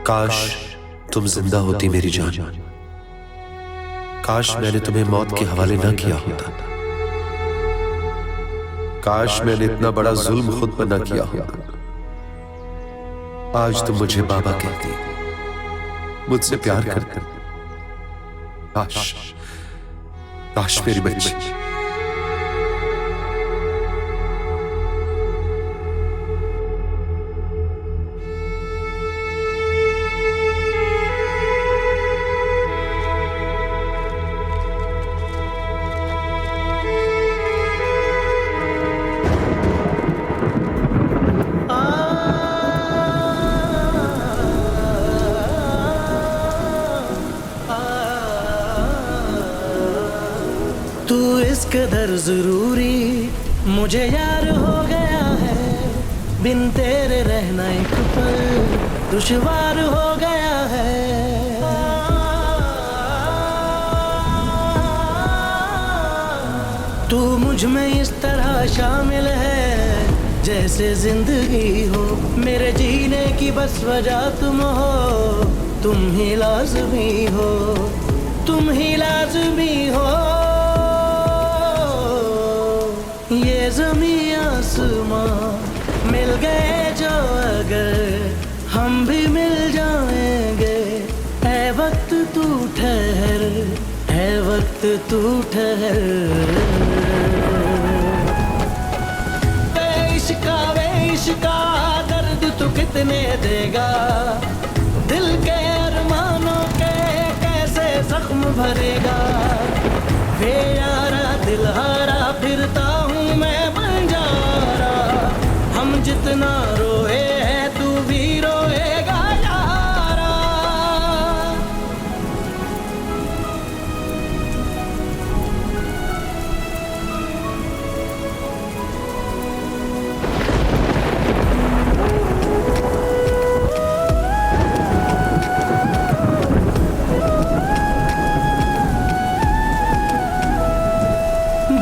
काश तुम जिंदा होती मेरी जान। काश मैंने तुम्हें मौत के हवाले ना किया होता। काश मैंने इतना बड़ा जुल्म खुद पर ना किया होता। आज तुम मुझे बाबा कहती, मुझसे प्यार करती। काश काश मेरी बच्ची। तू इस कदर जरूरी मुझे यार हो गया है, बिन तेरे रहना एक पल दुश्वार हो गया है। तू मुझ में इस तरह शामिल है जैसे जिंदगी हो, मेरे जीने की बस वजह तुम हो, तुम ही लाज़मी हो, तुम ही लाज़मी हो। ये ज़मीं आसमां मिल गए जो अगर हम भी मिल जाएंगे। है वक्त तू ठहर, है वक्त तू ठहर। वे इश्का दर्द तू कितने देगा, दिल के अरमानों के कैसे जख्म भरेगा। वे यारा दिल हारा फिरता हूँ मैं बंजारा, हम जितना रोए हैं तू भी रोएगा यारा।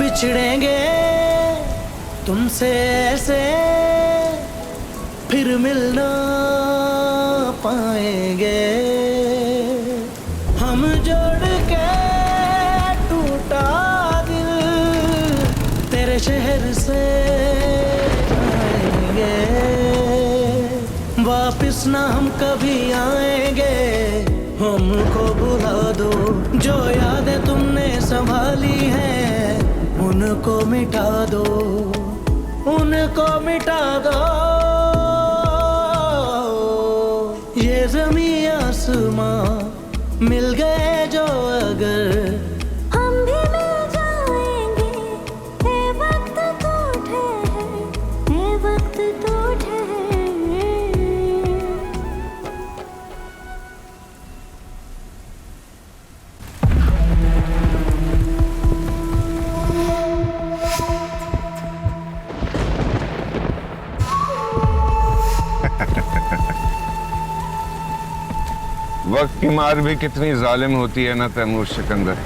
बिछड़ेंगे तुमसे ऐसे फिर मिलना पाएंगे, हम जोड़ के टूटा दिल तेरे शहर से आएंगे। वापिस ना हम कभी आएंगे, हमको भुला दो। जो यादें तुमने संभाली हैं उनको मिटा दो, उनको मिटा दो। ये ज़मीं आसमां मिल गए जो अगर हम भी मिल जाएंगे। है वक्त तो ठहर, है वक्त तो ठहर। वक्त की मार भी कितनी जालिम होती है ना तैमूर सिकंदर।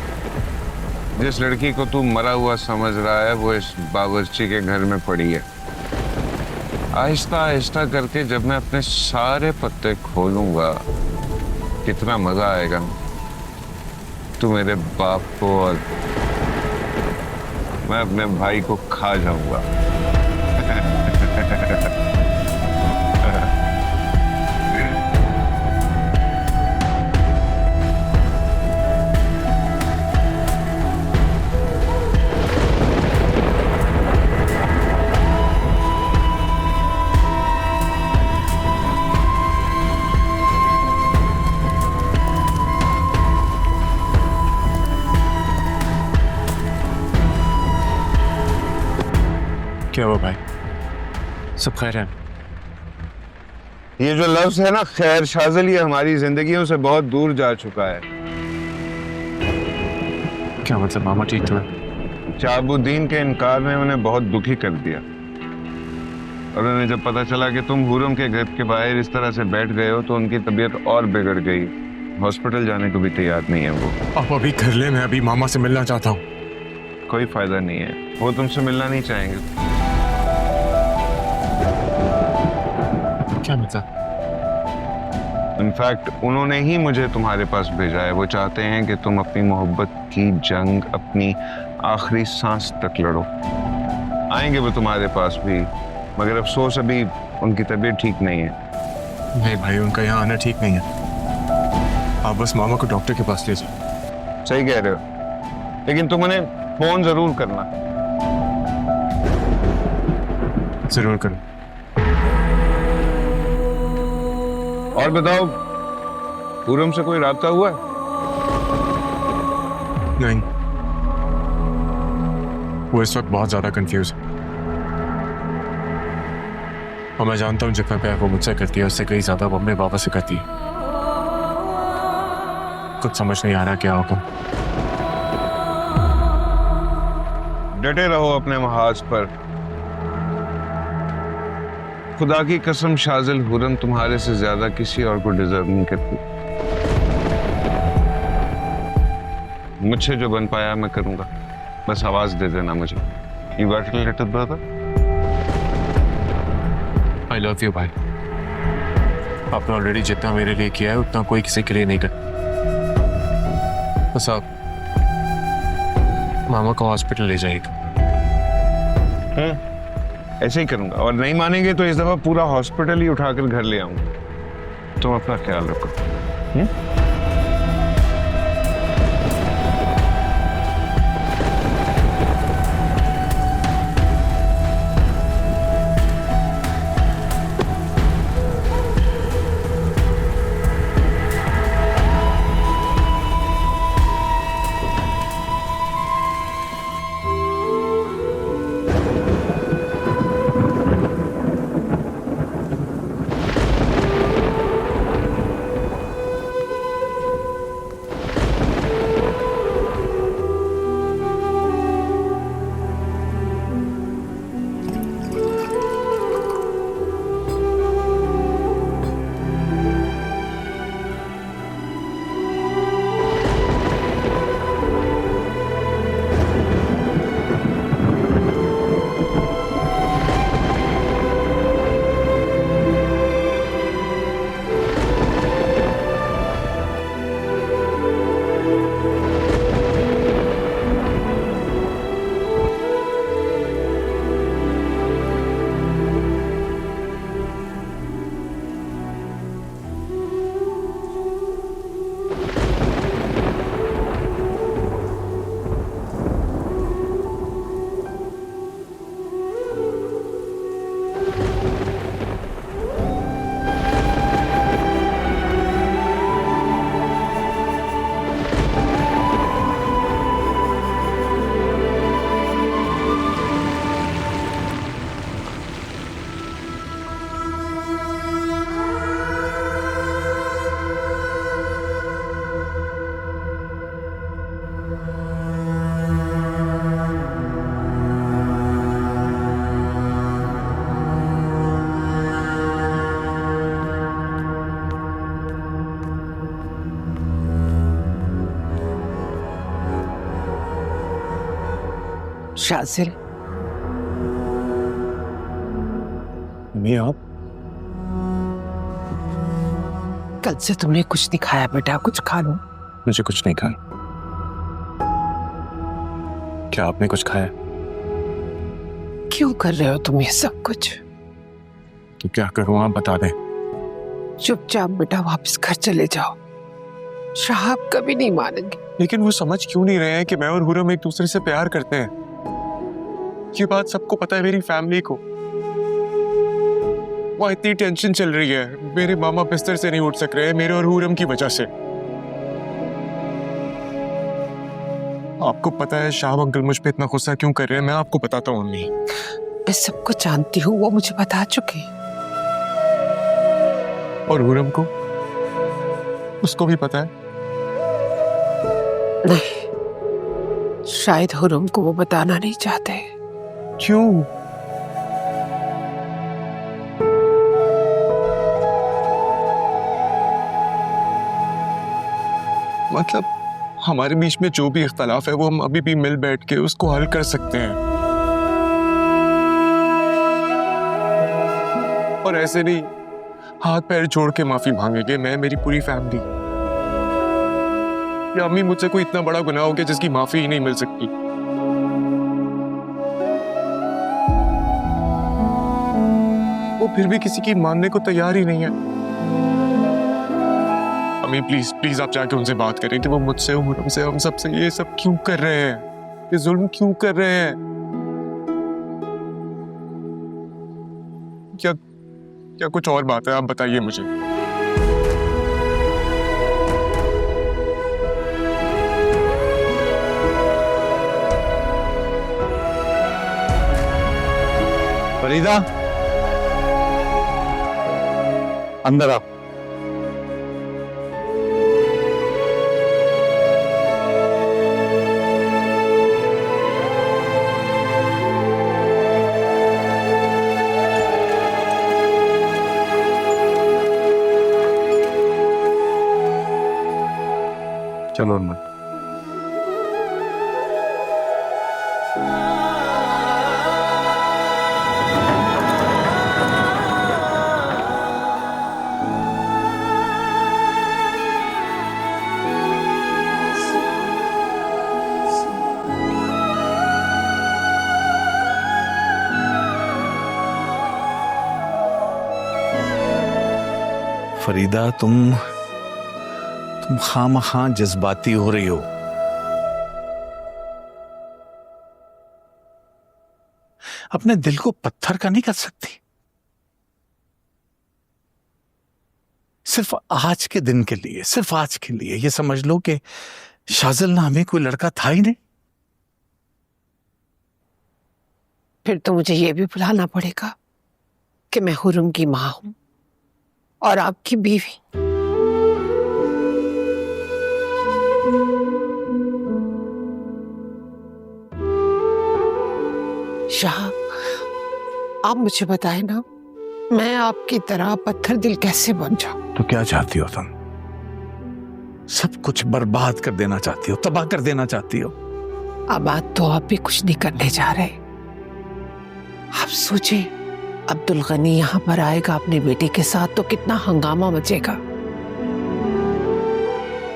जिस लड़की को तू मरा हुआ समझ रहा है वो इस बावर्ची के घर में पड़ी है। आहिस्ता आहिस्ता करके जब मैं अपने सारे पत्ते खोलूंगा कितना मजा आएगा। तू मेरे बाप को और मैं अपने भाई को खा जाऊंगा। क्या हुआ भाई, सब खैर है? ये जो लफ्ज है ना खैर शाज़िल, ये हमारी जिंदगियों से बहुत दूर जा चुका है। क्या मतलब मामा ठीक तो है? शहाबुद्दीन के इनकार ने उन्हें बहुत दुखी कर दिया और उन्हें जब पता चला कि तुम हुरम के घर के बाहर इस तरह से बैठ गए हो तो उनकी तबीयत और बिगड़ गई। हॉस्पिटल जाने को भी तैयार नहीं है वो। आप अभी कर ले, मैं अभी मामा से मिलना चाहता हूँ। कोई फायदा नहीं है, वो तुमसे मिलना नहीं चाहेंगे। क्या मतलब? इनफैक्ट उन्होंने ही मुझे तुम्हारे पास भेजा है। वो चाहते हैं कि तुम अपनी मोहब्बत की जंग अपनी आखिरी सांस तक लड़ो। आएंगे वो तुम्हारे पास भी, मगर अफसोस अभी उनकी तबीयत ठीक नहीं है। नहीं भाई, उनका यहाँ आना ठीक नहीं है। आप बस मामा को डॉक्टर के पास ले जाओ। सही कह रहे हो, लेकिन तुम उन्हें फोन जरूर करना। जरूर करो। और बताओ, पूरम से कोई राब्ता हुआ है? नहीं, वो इस वक्त बहुत ज्यादा कंफ्यूज है। और मैं जानता हूँ जितना प्यार वो मुझसे करती है उससे कहीं ज्यादा वो अपने बाबा से करती है। कुछ समझ नहीं आ रहा क्या होगा। डटे रहो अपने महाज पर। खुदा की कसम शाजिल, हुरम तुम्हारे से ज्यादा किसी और को डिजर्व नहीं करती। मुझसे जो बन पाया मैं करूंगा, बस आवाज दे देना मुझे। You got it little brother? I love you भाई। आपने ऑलरेडी जितना मेरे लिए किया है उतना कोई किसी के लिए नहीं कर। बस आप मामा को हॉस्पिटल ले जाइएगा। ऐसे ही करूंगा, और नहीं मानेंगे तो इस दफा पूरा हॉस्पिटल ही उठाकर घर ले आऊंगा। तुम अपना ख्याल रखो। शाजिल, मैं आप कल से तुमने कुछ नहीं खाया बेटा, कुछ खा लो। मुझे कुछ नहीं खाया। क्या आपने कुछ खाया? क्यों कर रहे हो तुम ये सब कुछ? तो क्या करूं, आप बता दें। चुपचाप बेटा वापस घर चले जाओ। शाहब कभी नहीं मानेंगे। लेकिन वो समझ क्यों नहीं रहे हैं कि मैं और हुरम एक दूसरे से प्यार करते हैं? ये बात सबको पता है, मेरी फैमिली को। वहाँ इतनी टेंशन चल रही है, मेरे मामा बिस्तर से नहीं उठ सक रहे हैं मेरे और हुरम की वजह से। आपको पता है शाह अंकल मुझ पे इतना गुस्सा क्यों कर रहे हैं? मैं आपको बताता हूँ अम्मी। मैं सबको जानती हूँ, वो मुझे बता चुके। और हुरम को? उसको भी पता है? नहीं, शायद हुरम को वो बताना नहीं चाहते। क्यों? मतलब हमारे बीच में जो भी इख्तलाफ है वो हम अभी भी मिल बैठ के उसको हल कर सकते हैं। और ऐसे नहीं हाथ पैर जोड़ के माफी मांगेंगे, मैं, मेरी पूरी फैमिली। या अम्मी मुझसे कोई इतना बड़ा गुनाह हो गया जिसकी माफी ही नहीं मिल सकती? वो फिर भी किसी की मानने को तैयार ही नहीं है। अम्मी प्लीज प्लीज आप जाके उनसे बात करें कि वो मुझसे, हमसे, हम सबसे ये सब क्यों कर रहे हैं, ये जुल्म क्यों कर रहे हैं। क्या कुछ और बात है? आप बताइए मुझे। फरीदा, अंदर आओ। चलो अंदर। फरीदा, तुम खामखा जज्बाती हो रही हो। अपने दिल को पत्थर का नहीं कर सकती। सिर्फ आज के दिन के लिए, सिर्फ आज के लिए ये समझ लो कि शाजिल नामे कोई लड़का था ही नहीं। फिर तो मुझे ये भी भुलाना पड़ेगा कि मैं हुरम की मां हूं और आपकी बीवी। शाह, आप मुझे बताएं ना, मैं आपकी तरह पत्थर दिल कैसे बन जाऊं? तो क्या चाहती हो तुम? सब कुछ बर्बाद कर देना चाहती हो, तबाह कर देना चाहती हो? अब आज तो आप भी कुछ नहीं करने जा रहे। आप सोचिए, अब्दुल गनी यहाँ पर आएगा अपने बेटे के साथ तो कितना हंगामा मचेगा।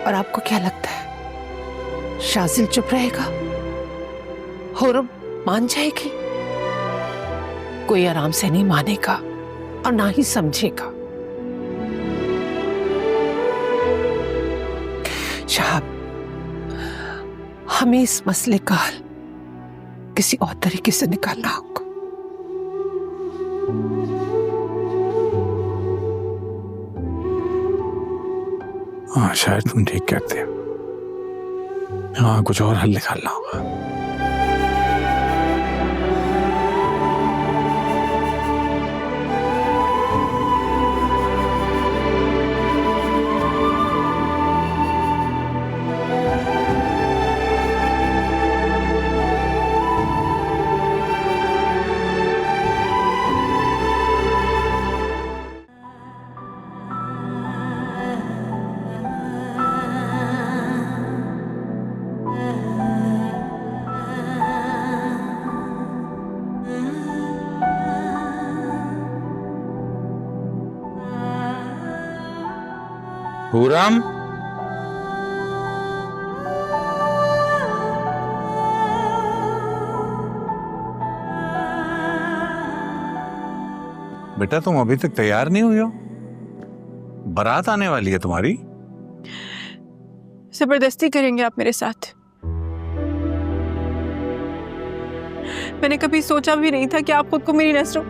और आपको क्या लगता है शाजिल चुप रहेगा? हुरम मान जाएगी? कोई आराम से नहीं मानेगा और ना ही समझेगा। शाह, हमें इस मसले का हल किसी और तरीके से निकालना होगा। हाँ, शायद तुम ठीक कहते हो। हाँ, कुछ और हल निकालना होगा। हुरम, बेटा तुम अभी तक तैयार नहीं हुई हो? बारात आने वाली है तुम्हारी। जबरदस्ती करेंगे आप मेरे साथ? मैंने कभी सोचा भी नहीं था कि आप खुद को मेरी नजरों।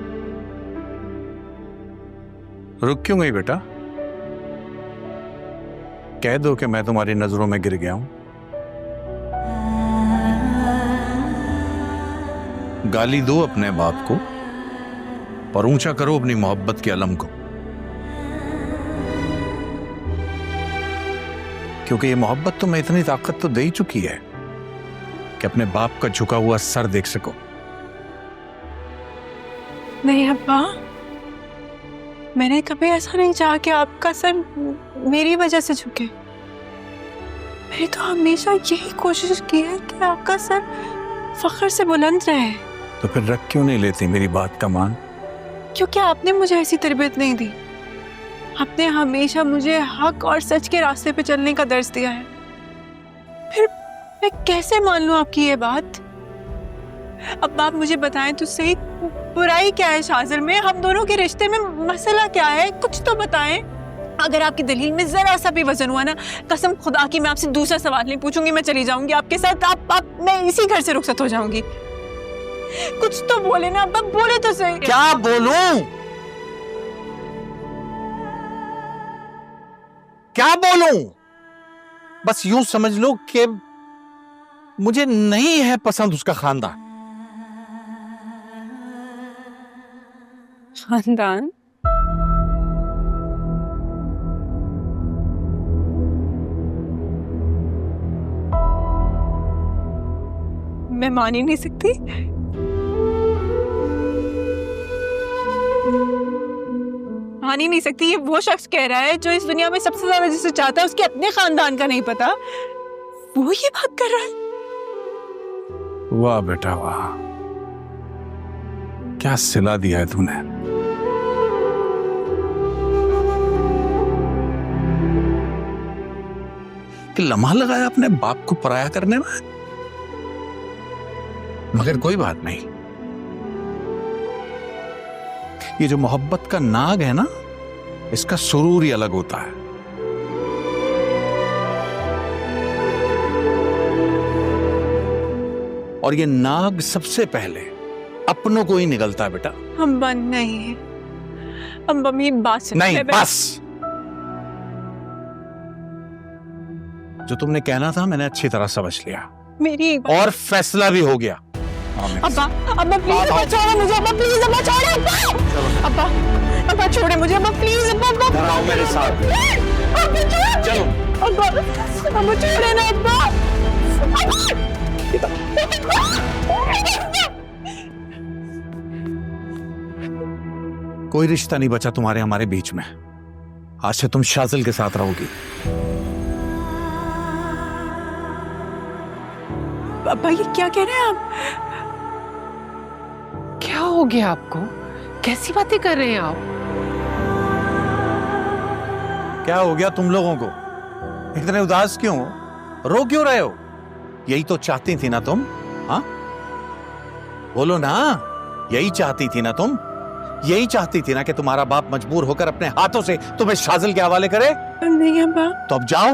रुक क्यों गई बेटा? कह दो कि मैं तुम्हारी नजरों में गिर गया हूं। गाली दो अपने बाप को और ऊंचा करो अपनी मोहब्बत के अलम को, क्योंकि ये मोहब्बत तुम्हें इतनी ताकत तो दे ही चुकी है कि अपने बाप का झुका हुआ सर देख सको। नहीं अब्बा, मैंने कभी ऐसा नहीं चाहा कि आपका सर मेरी वजह से झुके। मैंने तो हमेशा यही कोशिश की है कि आपका सर फख्र से बुलंद रहे। तो फिर रख क्यों नहीं लेती मेरी बात का मान? क्योंकि आपने मुझे ऐसी तरबियत नहीं दी। आपने हमेशा मुझे हक और सच के रास्ते पे चलने का दर्स दिया है, फिर मैं कैसे मान लूं आपकी ये बात? अब आप मुझे बताएं तो सही, बुराई क्या है शाजिल में? हम दोनों के रिश्ते में मसला क्या है? कुछ तो बताएं। अगर आपकी दलील में जरा सा भी वजन हुआ ना, कसम खुदा की मैं आपसे दूसरा सवाल नहीं पूछूंगी, मैं चली जाऊंगी आपके साथ। आप मैं इसी घर से रुखसत हो जाऊंगी। कुछ तो बोले ना, अब बोले तो सही। क्या बोलूं? क्या बोलूं? बस यूं समझ लो कि मुझे नहीं है पसंद उसका खानदान। खानदान? मैं मान ही नहीं सकती। मान ही नहीं सकती। ये वो शख्स कह रहा है जो इस दुनिया में सबसे ज्यादा जिसे चाहता है उसके अपने खानदान का नहीं पता, वो ये बात कर रहा है। वाह बेटा वाह, क्या सिला दिया है तूने। कि लम्हा लगाया अपने बाप को पराया करने में। मगर कोई बात नहीं, ये जो मोहब्बत का नाग है ना, इसका सुरूर ही अलग होता है। और ये नाग सबसे पहले अपनों को ही निगलता है बेटा। हम बंद नहीं है, हम मम्मी बात सुन। नहीं बस, जो तुमने कहना था मैंने अच्छी तरह समझ लिया, मेरी और फैसला भी हो गया। अब्बा प्लीज अब्बा छोड़ो मुझे, अब्बा प्लीज अब्बा छोड़ो, अब्बा अब्बा छोड़े मुझे, अब्बा प्लीज अब्बा आओ मेरे साथ, चलो अब्बा छोड़े ना अब्बा। कोई रिश्ता नहीं बचा तुम्हारे हमारे बीच में। आज से तुम शाजिल के साथ रहोगी। अब्बा ये क्या कह रहे हैं आप? क्या हो गया आपको? कैसी बातें कर रहे हैं आप? क्या हो गया तुम लोगों को? इतने उदास क्यों हो? रो क्यों रहे हो? यही तो चाहती थी ना तुम? हाँ बोलो ना, यही चाहती थी ना तुम? यही चाहती थी ना कि तुम्हारा बाप मजबूर होकर अपने हाथों से तुम्हें शाजिल के हवाले करे? नहीं अब्बा। तो अब जाओ,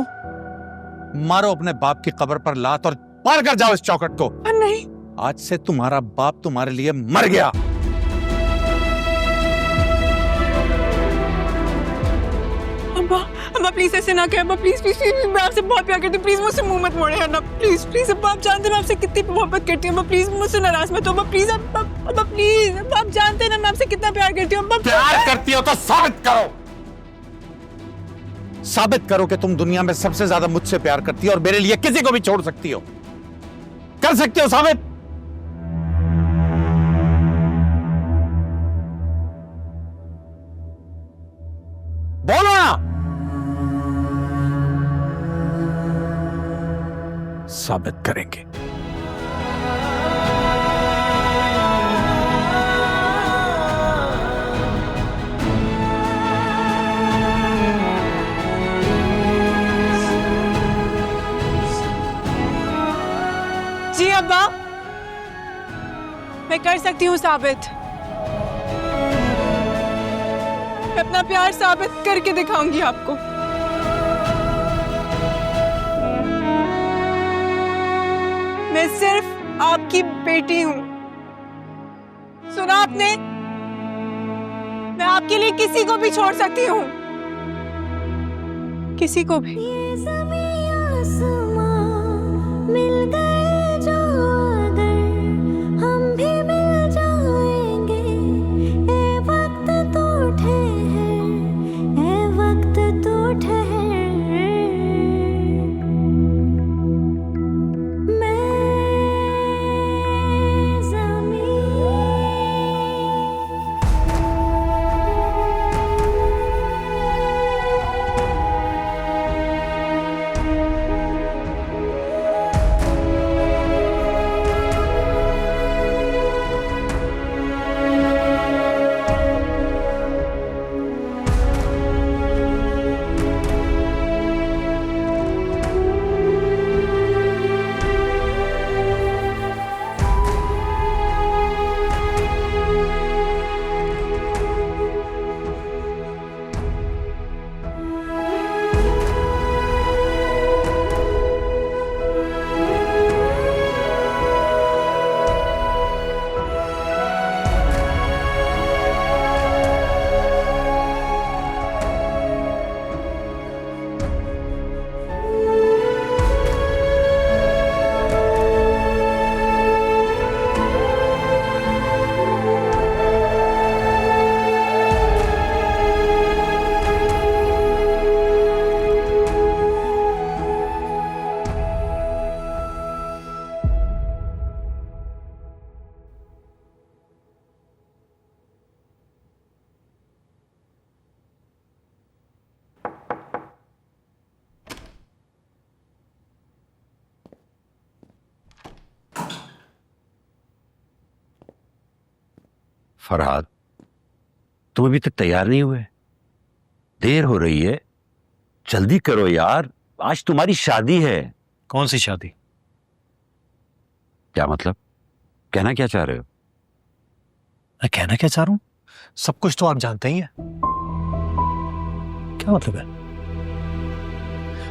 मारो अपने बाप की कब्र पर लात और पार कर जाओ इस चौखट को। नहीं, आज से तुम्हारा बाप तुम्हारे लिए मर गया। अब्बा प्लीज ऐसे ना कहें अब्बा, प्लीज प्लीज प्लीज, मैं आपसे बहुत प्यार करती हूँ, प्लीज मुझसे मुंह मत मोड़े ना, प्लीज प्लीज अब्बा, आप जानते हैं मैं आपसे कितनी मोहब्बत करती हूँ अब्बा, प्लीज मुझसे नाराज मत हो अब्बा, प्लीज अब्बा, अब्बा प्लीज अब्बा, आप जानते हैं ना मैं आपसे कितना प्यार करती हूँ अब्बा। प्यार करती हो तो साबित करो, साबित करो कि तुम दुनिया में सबसे ज्यादा मुझसे प्यार करती हो और मेरे लिए किसी को भी छोड़ सकती हो। कर सकती हो साबित? बोलो ना। साबित करेंगे। जी अब्बा, मैं कर सकती हूँ साबित। मैं अपना प्यार साबित करके दिखाऊंगी आपको। मैं सिर्फ आपकी बेटी हूं, सुना आपने? मैं आपके लिए किसी को भी छोड़ सकती हूँ, किसी को भी। मिल गए जो अगर हम भी मिल जाएंगे, ए वक्त तो ठहर, ए वक्त तो ठहर, मैं ज़मीं फरहाद, तुम अभी तक तैयार नहीं हुए? देर हो रही है, जल्दी करो यार, आज तुम्हारी शादी है। कौन सी शादी? क्या मतलब? कहना क्या चाह रहे हो? मैं कहना क्या चाह रहा हूं? सब कुछ तो आप जानते ही हैं। क्या मतलब है?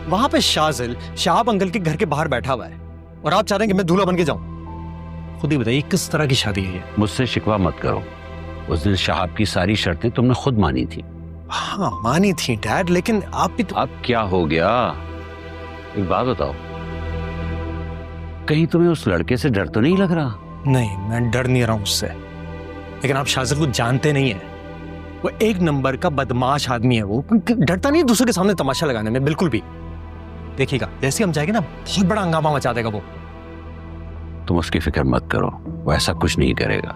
वहां पे शाजिल शाहब अंकल के घर के बाहर बैठा हुआ है और आप चाह रहे हैं कि मैं दूल्हा बन के जाऊं? खुद ही बताइए किस तरह की शादी है ये? मुझसे शिकवा मत करो, उस दिन शहाब की सारी शर्तें तुमने खुद मानी थी। हाँ मानी थी डैड, लेकिन आप भी तो... अब क्या हो गया? एक बात बताओ, कहीं तुम्हें उस लड़के से डर तो नहीं लग रहा? नहीं, मैं डर नहीं रहा हूं उससे, लेकिन आप शाजिल को जानते नहीं है। वो एक नंबर का बदमाश आदमी है। वो डरता नहीं है दूसरे के सामने तमाशा लगाने में, बिल्कुल भी। देखिएगा जैसे हम जाएंगे ना, बहुत बड़ा हंगामा मचा देगा वो। तुम उसकी फिक्र मत करो, वो ऐसा कुछ नहीं करेगा।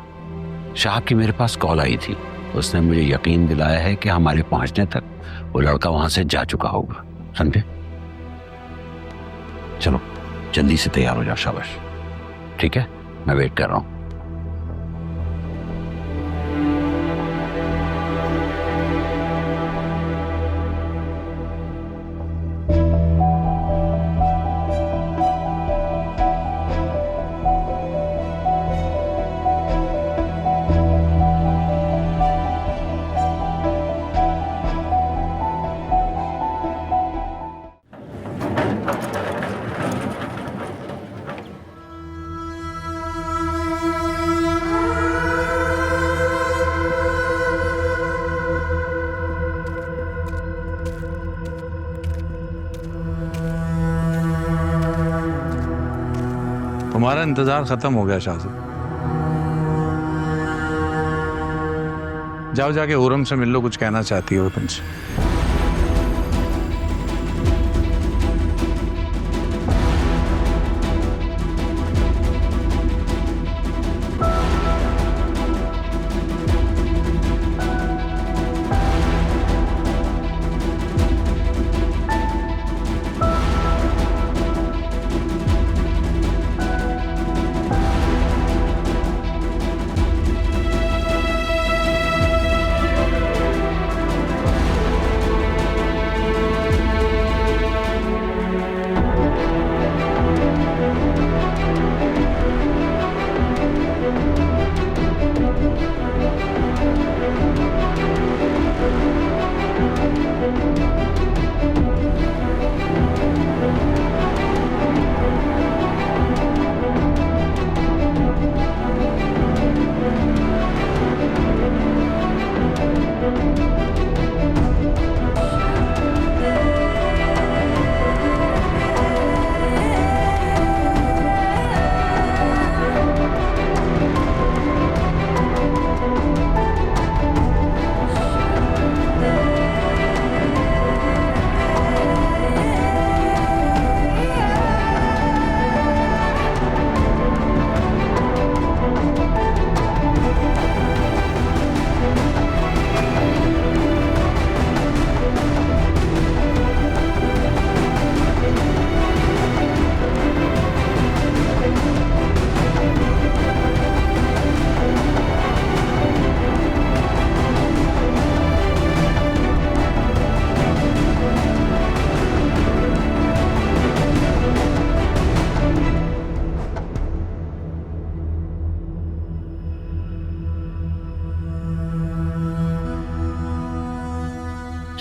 शाहब की मेरे पास कॉल आई थी, उसने मुझे यकीन दिलाया है कि हमारे पहुंचने तक वो लड़का वहां से जा चुका होगा। समझे? चलो जल्दी से तैयार हो जाओ। शाबाश। ठीक है, मैं वेट कर रहा हूं। तुम्हारा इंतजार खत्म हो गया शाजिल। जाओ जाके हुरम से मिल लो, कुछ कहना चाहती हो तुमसे।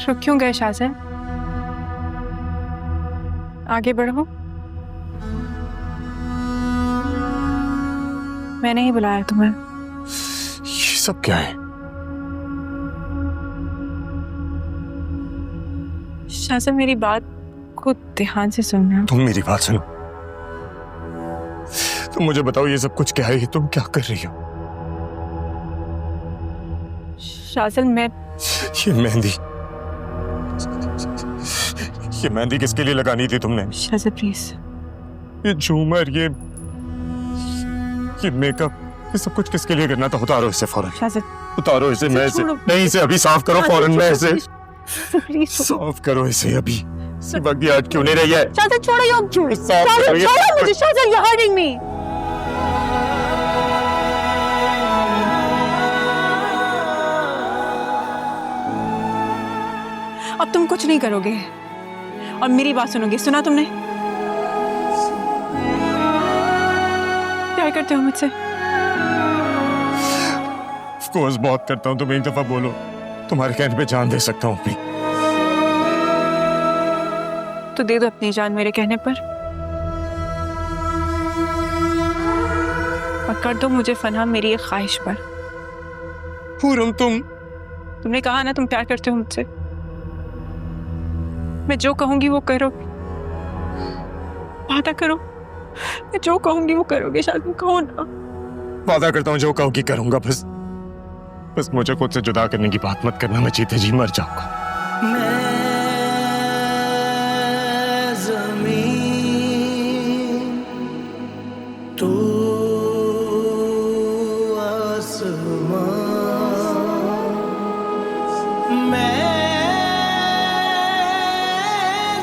रुक क्यों गए शाजिल? आगे बढ़ो। मैंने ही बुलाया तुम्हें। ये सब क्या है? शाजिल मेरी बात को ध्यान से सुनना। तुम मेरी बात सुनो। तुम मुझे बताओ ये सब कुछ क्या है? तुम क्या कर रही हो? शाजिल मैं... ये मेहंदी किसके लिए लगानी थी तुमने? शाजिल प्लीज। ये झूमर, ये मेकअप, ये सब कुछ किसके लिए करना था? उतारो इसे फौरन। शाजिल उतारो इसे। मैं इसे नहीं, इसे अभी साफ करो फौरन। मैं इसे साफ करो इसे अभी। वक्त याद क्यों नहीं रही है? शाजिल छोड़ो ये। साफ करो मुझे। Shajil you're hurting me। अब तुम कुछ नहीं करोगे और मेरी बात सुनोगे। सुना तुमने? प्यार करते हो मुझसे? ऑफ कोर्स बहुत करता हूँ, तुम एक दफा बोलो, तुम्हारे कहने पे जान दे सकता हूँ अपनी। तो दे दो अपनी जान मेरे कहने पर, और कर दो मुझे फना मेरी एक ख्वाहिश पर। पूरम तुमने कहा ना तुम प्यार करते हो मुझसे, मैं जो कहूंगी वो करो, वादा करो, मैं जो कहूंगी वो करोगे। शादी कहो ना। वादा करता हूँ जो कहूँगी करूंगा, बस मुझे खुद से जुदा करने की बात मत करना, मैं जीते जी मर जाऊंगा। मैं ज़मीन, तू आसमान, मैं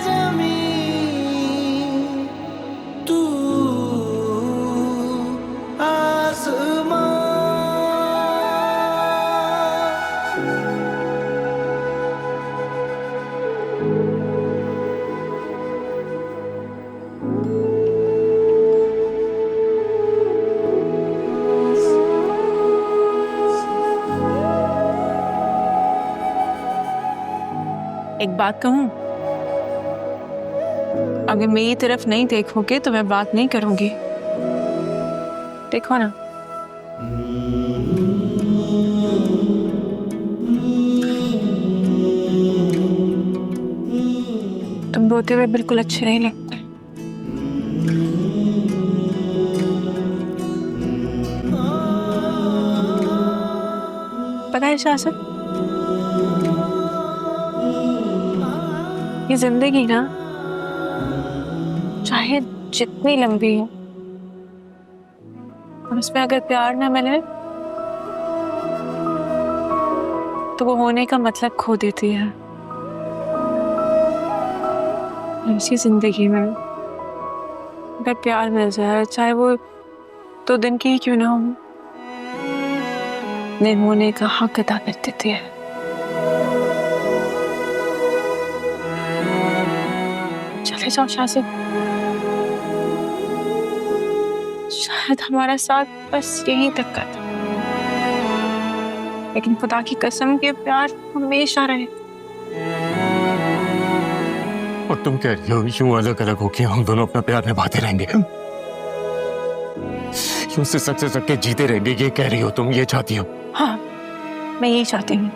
ज़मीन, तू आसमान। एक बात कहूं, अगर मेरी तरफ नहीं देखोगे तो मैं बात नहीं करूंगी। देखो ना। तुम रोते हुए बिल्कुल अच्छे नहीं लगते। पता है शासन, ये जिंदगी ना चाहे जितनी लंबी हो और उसमें अगर प्यार ना मिले तो वो होने का मतलब खो देती है। इसी जिंदगी में अगर प्यार मिल जाए, चाहे वो 2 दिन की ही क्यों ना हो, अपने होने का हक अदा कर देती है। चले जाओ शासिक, शायद हमारा साथ बस यहीं तक का था, लेकिन खुदा की कसम के प्यार हमेशा रहे। और तुम कह रही हो यूं अलग अलग होके हम दोनों अपना प्यार निभाते रहेंगे, यूं से सक के जीते रहेंगे, ये कह रही हो तुम, ये चाहती हो? हाँ, मैं यही चाहती हूँ।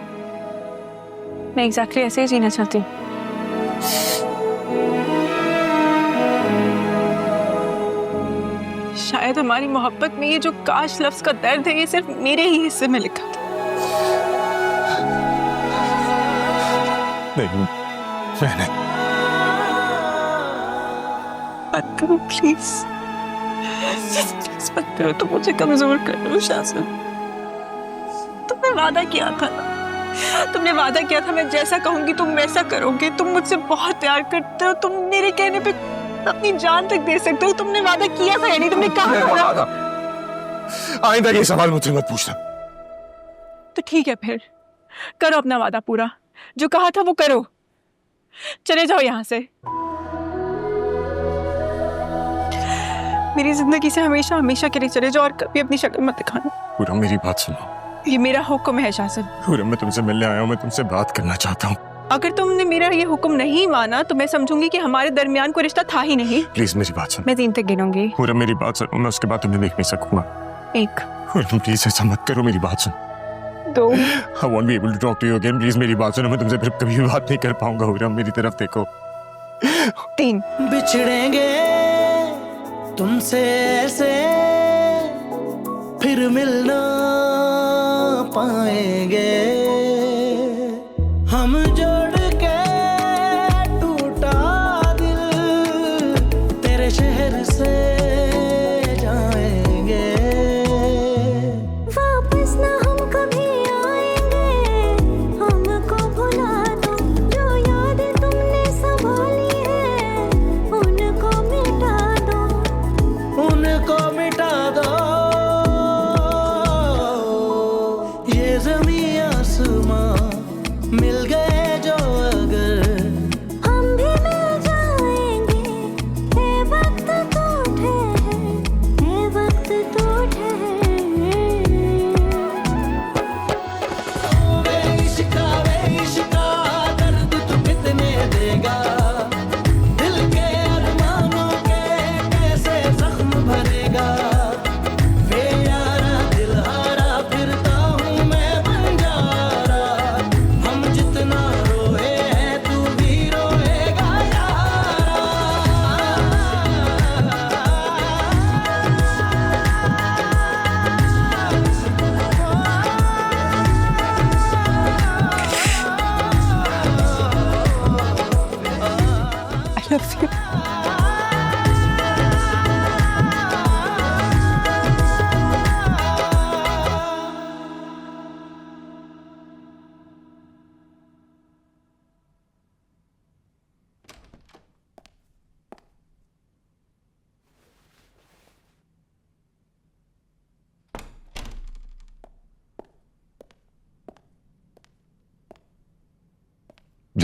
मैं एग्जैक्टली ऐसे ही जीना चाहती हूँ। शायद हमारी मोहब्बत में ये जो काश लफ्ज का दर्द है, ये सिर्फ मेरे ही हिस्से में लिखा था। नहीं, मैंने मत करो प्लीज, मत करो, तुम मुझे कमजोर कर रहे हो शासन। तुमने वादा किया था ना, तुमने वादा किया था मैं जैसा कहूंगी तुम वैसा करोगे। तुम मुझसे बहुत प्यार करते हो, तुम मेरे कहने पे अपनी जान तक दे सकते हो। तुमने वादा किया था या नहीं? तुमने कहा था। आइंदा ये सवाल मुझसे मत पूछना। तो ठीक है, फिर करो अपना वादा पूरा, जो कहा था वो करो। चले जाओ यहाँ से, मेरी जिंदगी से हमेशा हमेशा के लिए चले जाओ और कभी अपनी शक्ल मत दिखाना। पूरा मेरी बात सुनो। ये मेरा हुक्म है शासन। पूरा मैं तुमसे मिलने आया हूँ, मैं तुमसे बात करना चाहता हूँ। अगर तुमने मेरा ये हुक्म नहीं माना तो मैं समझूंगी कि हमारे दरमियान कोई रिश्ता था ही नहीं। प्लीज मेरी बात सुनो। मैं 3 तक गिनूंगी। पूरा मेरी बात सुनो, मैं उसके बाद तुम्हें देख नहीं सकूंगा। 1, पूरा प्लीज ऐसा मत करो, मेरी बात सुनो। 2, I won't be able to talk to you again. Please मेरी बात सुनो, मैं तुमसे फिर कभी भी बात नहीं कर पाऊंगा। पूरा मेरी तरफ देखो। 3। बिछड़ेंगे तुमसे ऐसे, फिर मिलना पाएंगे। हम जोड़ के टूटा दिल तेरे शहर से जाएंगे। वापस ना हम कभी आएंगे, हमको भुला दो। जो याद तुमने संभाली है उनको मिटा दो, उनको मिटा दो। ये ज़मीं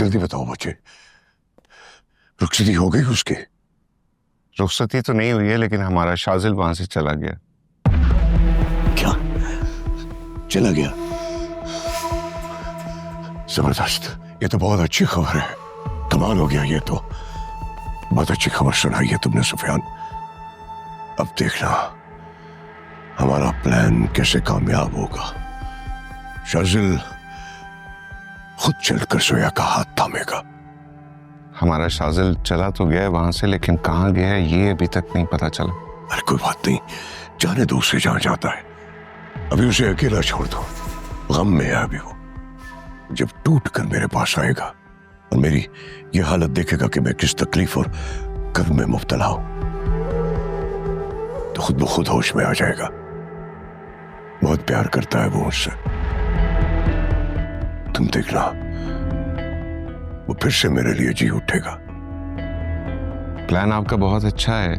जल्दी बताओ बच्चे, रुखसती हो गई उसकी? रुखसती तो नहीं हुई है, लेकिन हमारा शाजिल वहां से चला गया। क्या चला गया? जबरदस्त, ये तो बहुत अच्छी खबर है। कमाल हो गया, ये तो बहुत अच्छी खबर सुनाई है तुमने सुफियान। अब देखना हमारा प्लान कैसे कामयाब होगा। शाजिल खुद चलकर सोया का हाथ थामेगा। हमारा शाजिल चला तो गया है वहां से, लेकिन कहाँ गया है ये अभी तक नहीं पता चला। अरे कोई बात नहीं, जाने दो उसे जहां जाता है। अभी उसे अकेला छोड़ दो, गम में है अभी वो। जब टूट कर मेरे पास आएगा और मेरी ये हालत देखेगा कि मैं किस तकलीफ और कर्म में मुब्तला हूं, तो खुद ब खुद होश में आ जाएगा। बहुत प्यार करता है वो मुझसे। तुम देखना वो फिर से मेरे लिए जी उठेगा। प्लान आपका बहुत अच्छा है।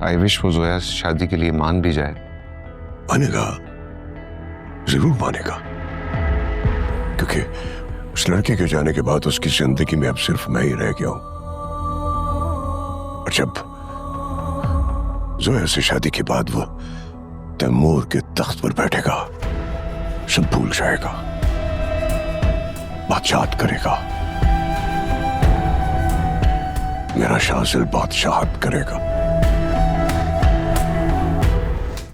आई विश वो जोया शादी के लिए मान भी जाए। मानेगा, जरूर मानेगा, क्योंकि उस लड़के के जाने के बाद उसकी जिंदगी में अब सिर्फ मैं ही रह गया हूं। और जब जोया से शादी के बाद वो तैमूर के तख्त पर बैठेगा, सब भूल जाएगा, बादशाहत करेगा। मेरा शाजिल बादशाहत करेगा।